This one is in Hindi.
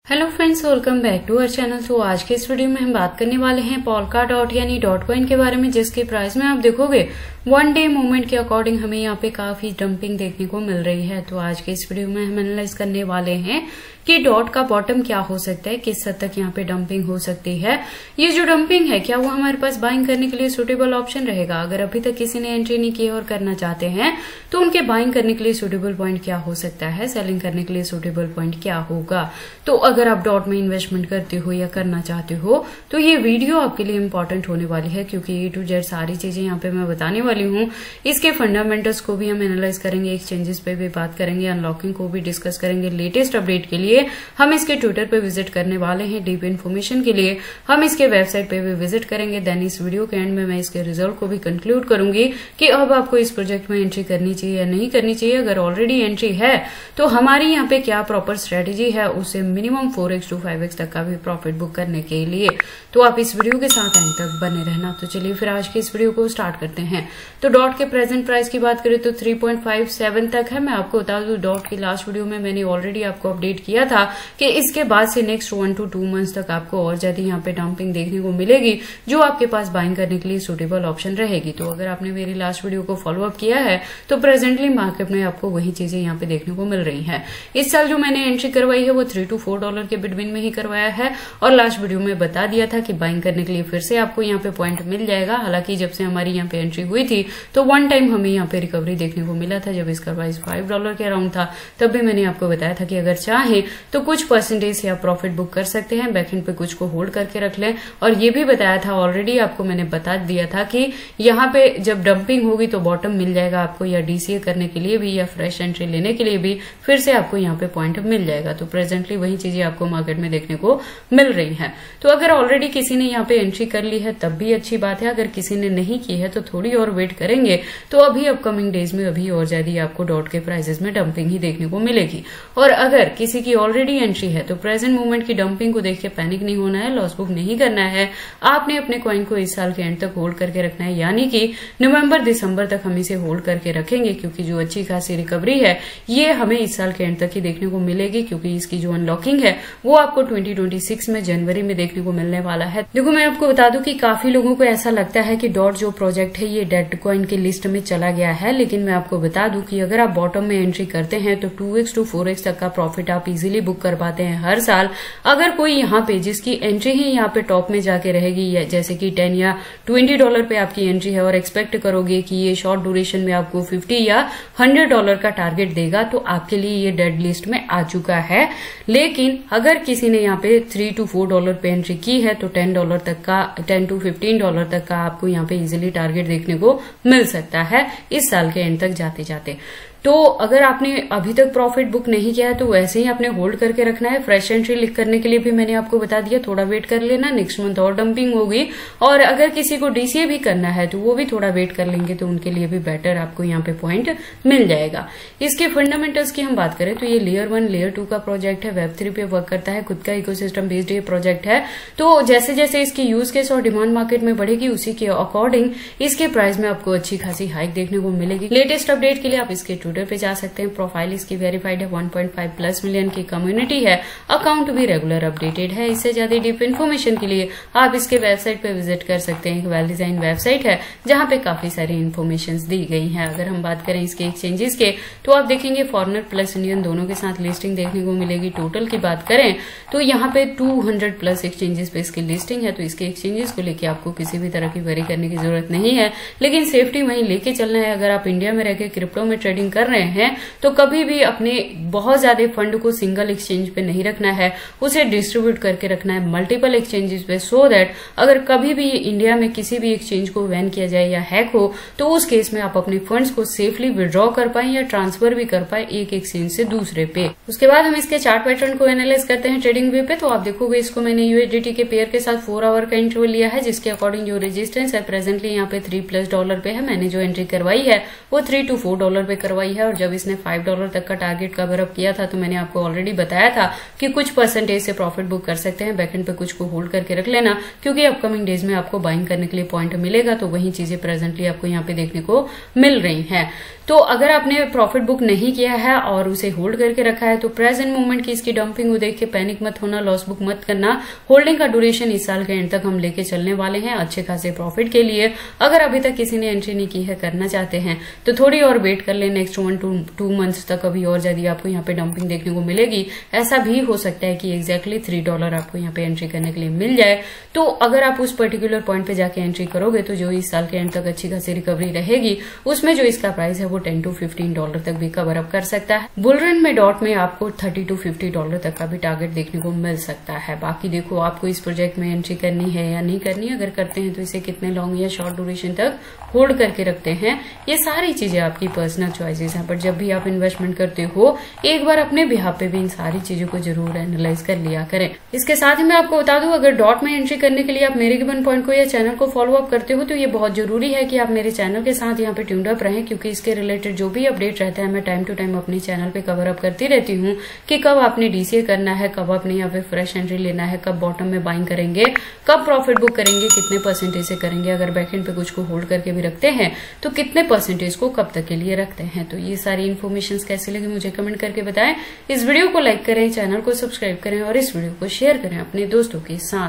Hello friends, welcome back to our channel. तो आज के इस वीडियो में हम बात करने वाले हैं पोल्का डॉट यानी डॉट कॉइन के बारे में, जिसके प्राइस में आप देखोगे वन डे मूवमेंट के अकॉर्डिंग हमें यहाँ पे काफी डंपिंग देखने को मिल रही है। तो आज के इस वीडियो में हम एनालाइज करने वाले हैं कि डॉट का बॉटम क्या हो सकता है, किस हद तक यहाँ पे डंपिंग हो सकती है। ये जो डंपिंग है, क्या वो हमारे पास बाइंग करने के लिए सुटेबल ऑप्शन रहेगा? अगर अभी तक किसी ने एंट्री नहीं की और करना चाहते हैं तो उनके बाइंग करने के लिए सुटेबल पॉइंट क्या हो सकता है, सेलिंग करने के लिए सुटेबल पॉइंट क्या होगा। तो अगर आप डॉट में इन्वेस्टमेंट करते हो या करना चाहते हो तो ये वीडियो आपके लिए इंपॉर्टेंट होने वाली है, क्योंकि A to Z सारी चीजें यहाँ पे मैं बताने वाली हूँ। इसके फंडामेंटल्स को भी हम एनालाइज करेंगे, एक्सचेंजेस पे भी बात करेंगे, अनलॉकिंग को भी डिस्कस करेंगे। लेटेस्ट अपडेट के लिए हम इसके ट्विटर पे विजिट करने वाले हैं, डीप इन्फॉर्मेशन के लिए हम इसके वेबसाइट पे भी विजिट करेंगे। देन इस वीडियो के एंड में मैं इसके रिजल्ट को भी कंक्लूड करूंगी कि अब आपको इस प्रोजेक्ट में एंट्री करनी चाहिए या नहीं करनी चाहिए। अगर ऑलरेडी एंट्री है तो हमारी यहाँ पे क्या प्रॉपर स्ट्रेटेजी है उससे मिनिमम 4x to 5x तक का भी प्रॉफिट बुक करने के लिए। तो आप इस वीडियो के साथ एंड तक बने रहना। तो चलिए फिर आज की इस वीडियो को स्टार्ट करते हैं। तो डॉट के प्रेजेंट प्राइस की बात करें तो 3.57 तक है। मैं आपको बता दूं, डॉट की लास्ट वीडियो में मैंने ऑलरेडी आपको अपडेट किया था कि इसके बाद से नेक्स्ट 1 to 2 मंथ्स तक आपको और ज्यादा यहाँ पे डंपिंग देखने को मिलेगी, जो आपके पास बाइंग करने के लिए सुटेबल ऑप्शन रहेगी। तो अगर आपने मेरी लास्ट वीडियो को फॉलो अप किया है तो प्रेजेंटली मार्केट में आपको वही चीजें यहाँ पे देखने को मिल रही है। इस साल जो मैंने एंट्री करवाई है वो $3 to $4 के बिटवीन में ही करवाया है, और लास्ट वीडियो में बता दिया था कि बाइंग करने के लिए फिर से आपको यहाँ पे पॉइंट मिल जाएगा। हालांकि जब से हमारी यहाँ पे एंट्री हुई थी तो वन टाइम हमें यहाँ पे रिकवरी देखने को मिला था, जब इसका प्राइस $5 के अराउंड था। तब भी मैंने आपको बताया था कि अगर चाहे तो कुछ परसेंटेज से आप प्रॉफिट बुक कर सकते हैं, बैकएंड पे कुछ को होल्ड करके रख लें। और ये भी बताया था ऑलरेडी, आपको मैंने बता दिया था कि यहाँ पे जब डंपिंग होगी तो बॉटम मिल जाएगा आपको, या डीसीए करने के लिए भी या फ्रेश एंट्री लेने के लिए भी फिर से आपको यहाँ पे पॉइंट मिल जाएगा। तो प्रेजेंटली वही चीजें आपको मार्केट में देखने को मिल रही है। तो अगर ऑलरेडी किसी ने यहाँ पे एंट्री कर ली है तब भी अच्छी बात है, अगर किसी ने नहीं की है तो थोड़ी और वेट करेंगे तो अभी अपकमिंग डेज में अभी और ज्यादा आपको डॉट के प्राइसेस में डंपिंग ही देखने को मिलेगी। और अगर किसी की ऑलरेडी एंट्री है तो प्रेजेंट मूवमेंट की डंपिंग को देख के पैनिक नहीं होना है, लॉस बुक नहीं करना है। आपने अपने कॉइन को इस साल के एंड तक होल्ड करके रखना है, यानी कि नवंबर दिसंबर तक हम इसे होल्ड करके रखेंगे, क्योंकि जो अच्छी खासी रिकवरी है ये हमें इस साल के एंड तक ही देखने को मिलेगी, क्योंकि इसकी जो अनलॉकिंग है वो आपको 2026 में जनवरी में देखने को मिलने वाला है। देखो, मैं आपको बता दूं कि काफी लोगों को ऐसा लगता है कि डॉट जो प्रोजेक्ट है ये डेड कॉइन की लिस्ट में चला गया है, लेकिन मैं आपको बता दूं कि अगर आप बॉटम में एंट्री करते हैं तो 2x to 4x तक का प्रॉफिट आप इजीली बुक कर पाते हैं हर साल। अगर कोई यहाँ पे जिसकी एंट्री ही यहाँ पे टॉप में जाके रहेगी, या जैसे कि $10 या $20 पे आपकी एंट्री है और एक्सपेक्ट करोगे कि ये शॉर्ट ड्यूरेशन में आपको $50 या $100 का टारगेट देगा, तो आपके लिए ये डेड लिस्ट में आ चुका है। लेकिन अगर किसी ने यहाँ पे $3 to $4 पे एंट्री की है तो $10 तक का, $10 to $15 तक का आपको यहाँ पे इजीली टारगेट देखने को मिल सकता है इस साल के एंड तक जाते जाते। तो अगर आपने अभी तक प्रॉफिट बुक नहीं किया है तो वैसे ही आपने होल्ड करके रखना है। फ्रेश एंट्री लिख करने के लिए भी मैंने आपको बता दिया, थोड़ा वेट कर लेना, नेक्स्ट मंथ और डंपिंग होगी। और अगर किसी को डीसीए भी करना है तो वो भी थोड़ा वेट कर लेंगे, तो उनके लिए भी बेटर आपको यहाँ पे पॉइंट मिल जाएगा। इसके फंडामेंटल्स की हम बात करें तो ये लेयर 1 लेयर 2 का प्रोजेक्ट है, Web3 पे वर्क करता है, खुद का इकोसिस्टम बेस्ड ये प्रोजेक्ट है। तो जैसे जैसे इसकी यूज केस और डिमांड मार्केट में बढ़ेगी उसी के अकॉर्डिंग इसके प्राइस में आपको अच्छी खासी हाइक देखने को मिलेगी। लेटेस्ट अपडेट के लिए आप इसके ट्विटर पे जा सकते हैं। प्रोफाइल इसकी वेरीफाइड है, 1.5+ मिलियन की कम्युनिटी है, अकाउंट भी रेगुलर अपडेटेड है। इससे ज्यादा डीप इन्फॉर्मेशन के लिए आप इसके वेबसाइट पे विजिट कर सकते हैं। एक वेल डिजाइन वेबसाइट है जहां पे काफी सारी इन्फॉर्मेशन दी गई है। अगर हम बात करें इसके एक्सचेंजेस के तो आप देखेंगे फॉरनर प्लस इंडियन दोनों के साथ लिस्टिंग देखने को मिलेगी। टोटल की बात करें तो यहाँ पे 200+ एक्सचेंजेस पे इसकी लिस्टिंग है। तो इसके एक्सचेंजेस को लेकर आपको किसी भी तरह की वरी करने की जरूरत नहीं है, लेकिन सेफ्टी वहीं लेके चलना है। अगर आप इंडिया में रहकर क्रिप्टो में ट्रेडिंग कर रहे हैं तो कभी भी अपने बहुत ज्यादा फंड को सिंगल एक्सचेंज पे नहीं रखना है, उसे डिस्ट्रीब्यूट करके रखना है मल्टीपल एक्सचेंजेस पे, सो दैट अगर कभी भी इंडिया में किसी भी एक्सचेंज को बैन किया जाए या हैक हो तो उस केस में आप अपने फंड्स को सेफली विड्रॉ कर पाए या ट्रांसफर भी कर पाए एक एक्सचेंज से दूसरे पे। उसके बाद हम इसके चार्ट पैटर्न को एनालाइज करते हैं ट्रेडिंग व्यू पे। तो आप देखोगे इसको मैंने यूएसडीटी के पेयर के साथ 4 आवर का इंटरवल लिया है, जिसके अकॉर्डिंग जो रेजिस्टेंस है प्रेजेंटली यहाँ पे $3+ पे है। मैंने जो एंट्री करवाई है वो $3 to $4 पे करवाई आई है। और जब इसने $5 तक का टारगेट कवर अप किया था तो मैंने आपको ऑलरेडी बताया था कि कुछ परसेंटेज से प्रॉफिट बुक कर सकते हैं, बैकएंड पे कुछ को होल्ड करके रख लेना, क्योंकि अपकमिंग डेज में आपको बाइंग करने के लिए पॉइंट मिलेगा। तो वही चीजें प्रेजेंटली आपको यहाँ पे देखने को मिल रही हैं। तो अगर आपने प्रॉफिट बुक नहीं किया है और उसे होल्ड करके रखा है तो प्रेजेंट मोमेंट की इसकी डंपिंग को देख के पैनिक मत होना, लॉस बुक मत करना। होल्डिंग का ड्यूरेशन इस साल के एंड तक हम लेके चलने वाले हैं अच्छे खासे प्रॉफिट के लिए। अगर अभी तक किसी ने एंट्री नहीं की है, करना चाहते हैं, तो थोड़ी और वेट कर ले, नेक्स्ट 1 to 2 मंथ्स तक अभी और ज्यादा आपको यहाँ पे डंपिंग देखने को मिलेगी। ऐसा भी हो सकता है कि एग्जैक्टली $3 आपको यहाँ पे एंट्री करने के लिए मिल जाए। तो अगर आप उस पर्टिकुलर पॉइंट पे जाके एंट्री करोगे तो जो इस साल के एंड तक अच्छी खासी रिकवरी रहेगी, उसमें जो इसका प्राइस है वो $10 to $15 तक भी कवर अप कर सकता है। बुलरन में डॉट में आपको $30 to $50 तक का भी टारगेट देखने को मिल सकता है। बाकी देखो आपको इस प्रोजेक्ट में एंट्री करनी है या नहीं करनी, अगर करते हैं तो इसे कितने लॉन्ग या शॉर्ट ड्यूरेशन तक होल्ड करके रखते हैं, ये सारी चीजें आपकी पर्सनल चॉइसेस हैं। पर जब भी आप इन्वेस्टमेंट करते हो एक बार अपने बिहाफ पे भी इन सारी चीजों को जरूर एनालाइज कर लिया करें। इसके साथ ही मैं आपको बता दूं, अगर डॉट में एंट्री करने के लिए आप मेरे गिवन पॉइंट को या चैनल को फॉलो अप करते हो तो ये बहुत जरूरी है कि आप मेरे चैनल के साथ यहाँ पे ट्यून्ड अप रहें, क्योंकि इसके रिलेटेड जो भी अपडेट रहता है मैं टाइम टू टाइम अपने चैनल पे कवर अप करती रहती हूँ कि कब आपने डीसीए करना है, कब आपने यहाँ पे फ्रेश एंट्री लेना है, कब बॉटम में बाइंग करेंगे, कब प्रॉफिट बुक करेंगे, कितने परसेंटेज से करेंगे, अगर बैकएंड पे कुछ को होल्ड करके भी रखते हैं तो कितने परसेंटेज को कब तक के लिए रखते हैं। तो ये सारी इन्फॉर्मेशन कैसी लगी मुझे कमेंट करके बताएं। इस वीडियो को लाइक करें, चैनल को सब्सक्राइब करें और इस वीडियो को शेयर करें अपने दोस्तों के साथ।